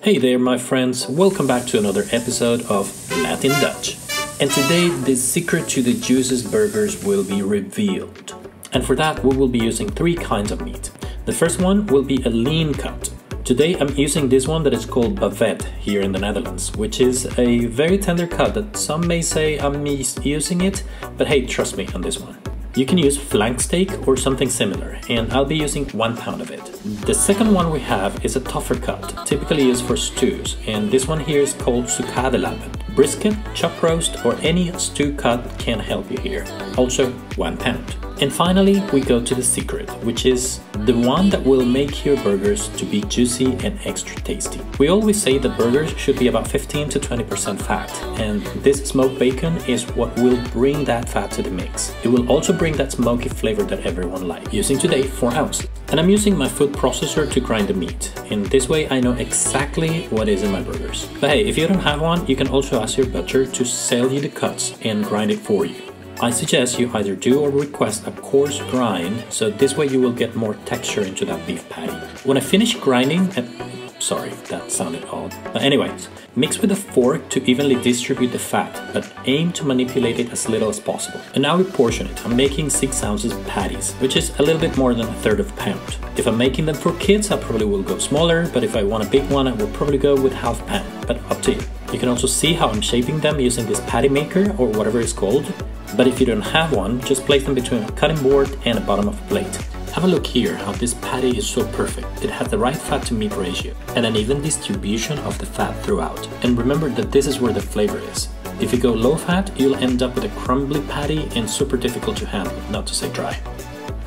Hey there my friends, welcome back to another episode of Latin Dutch. And today the secret to the juiciest burgers will be revealed. And for that we will be using 3 kinds of meat. The first one will be a lean cut. Today I'm using this one that is called bavette here in the Netherlands, which is a very tender cut that some may say I'm misusing it, but hey, trust me on this one. You can use flank steak or something similar, and I'll be using 1 pound of it. The second one we have is a tougher cut, typically used for stews, and this one here is called sucadelappen. Brisket, chop roast, or any stew cut can help you here. Also 1 pound. And finally, we go to the secret, which is the one that will make your burgers to be juicy and extra tasty. We always say that burgers should be about 15 to 20% fat, and this smoked bacon is what will bring that fat to the mix. It will also bring that smoky flavor that everyone likes. Using today 4 ounces. And I'm using my food processor to grind the meat, and this way I know exactly what is in my burgers. But hey, if you don't have one, you can also ask your butcher to sell you the cuts and grind it for you. I suggest you either do or request a coarse grind, so this way you will get more texture into that beef patty. When I finish grinding, sorry, that sounded odd. But anyways, mix with a fork to evenly distribute the fat, but aim to manipulate it as little as possible. And now we portion it. I'm making 6 ounces patties, which is a little bit more than 1/3 of a pound. If I'm making them for kids, I probably will go smaller, but if I want a big one, I will probably go with 1/2 pound, but up to you. You can also see how I'm shaping them using this patty maker or whatever it's called. But if you don't have one, just place them between a cutting board and the bottom of a plate. Have a look here how this patty is so perfect. It has the right fat to meat ratio and an even distribution of the fat throughout. And remember that this is where the flavor is. If you go low fat, you'll end up with a crumbly patty and super difficult to handle, not to say dry.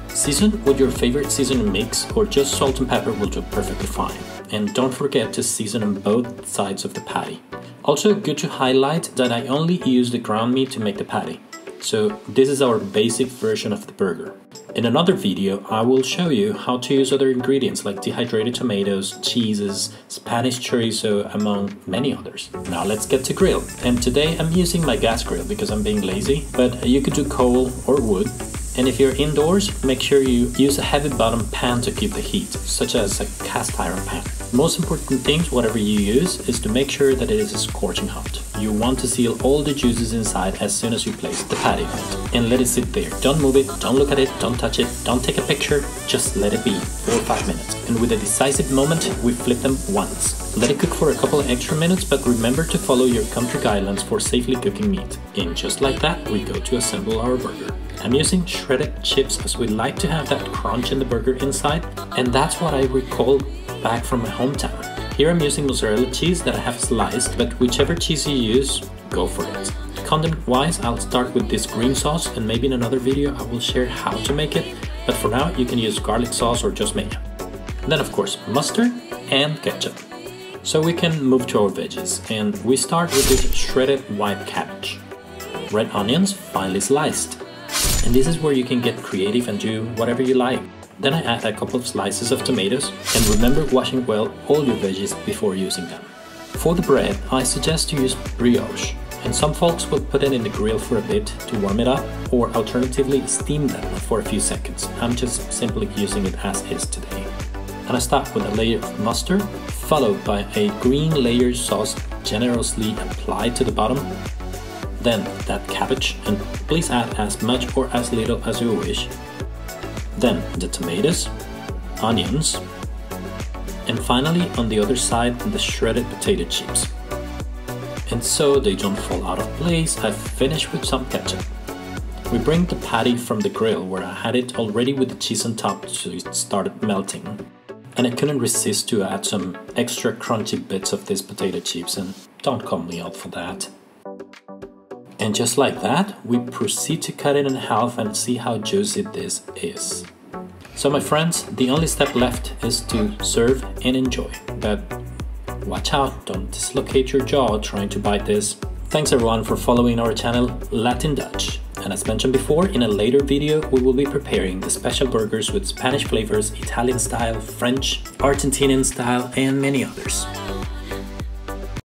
Season with your favorite seasoning mix or just salt and pepper will do perfectly fine. And don't forget to season on both sides of the patty. Also good to highlight that I only use the ground meat to make the patty. So this is our basic version of the burger. In another video, I will show you how to use other ingredients like dehydrated tomatoes, cheeses, Spanish chorizo, among many others. Now let's get to grill. And today I'm using my gas grill because I'm being lazy, but you could do coal or wood. And if you're indoors, make sure you use a heavy bottom pan to keep the heat, such as a cast iron pan. Most important things, whatever you use, is to make sure that it is scorching hot. You want to seal all the juices inside as soon as you place the patty on it. And let it sit there. Don't move it, don't look at it, don't touch it, don't take a picture, just let it be 4 or 5 minutes. And with a decisive moment, we flip them once. Let it cook for a couple of extra minutes, but remember to follow your country guidelines for safely cooking meat. And just like that, we go to assemble our burger. I'm using shredded chips as we like to have that crunch in the burger inside, and that's what I recall back from my hometown. Here I'm using mozzarella cheese that I have sliced, but whichever cheese you use, go for it. Condiment wise, I'll start with this green sauce, and maybe in another video I will share how to make it, but for now you can use garlic sauce or just mayo. And then of course mustard and ketchup. So we can move to our veggies, and we start with this shredded white cabbage. Red onions finely sliced. And this is where you can get creative and do whatever you like. Then I add a couple of slices of tomatoes, and remember washing well all your veggies before using them. For the bread, I suggest to use brioche, and some folks will put it in the grill for a bit to warm it up, or alternatively steam them for a few seconds. I'm just simply using it as is today. And I start with a layer of mustard, followed by a green layer sauce generously applied to the bottom. Then that cabbage, and please add as much or as little as you wish. Then the tomatoes, onions, and finally on the other side the shredded potato chips. And so they don't fall out of place, I finish with some ketchup. We bring the patty from the grill where I had it already with the cheese on top so it started melting. And I couldn't resist to add some extra crunchy bits of these potato chips, and don't call me out for that. And just like that, we proceed to cut it in half and see how juicy this is. So my friends, the only step left is to serve and enjoy. But watch out, don't dislocate your jaw trying to bite this. Thanks everyone for following our channel Latin Dutch. And as mentioned before, in a later video we will be preparing the special burgers with Spanish flavors, Italian style, French, Argentinian style, and many others.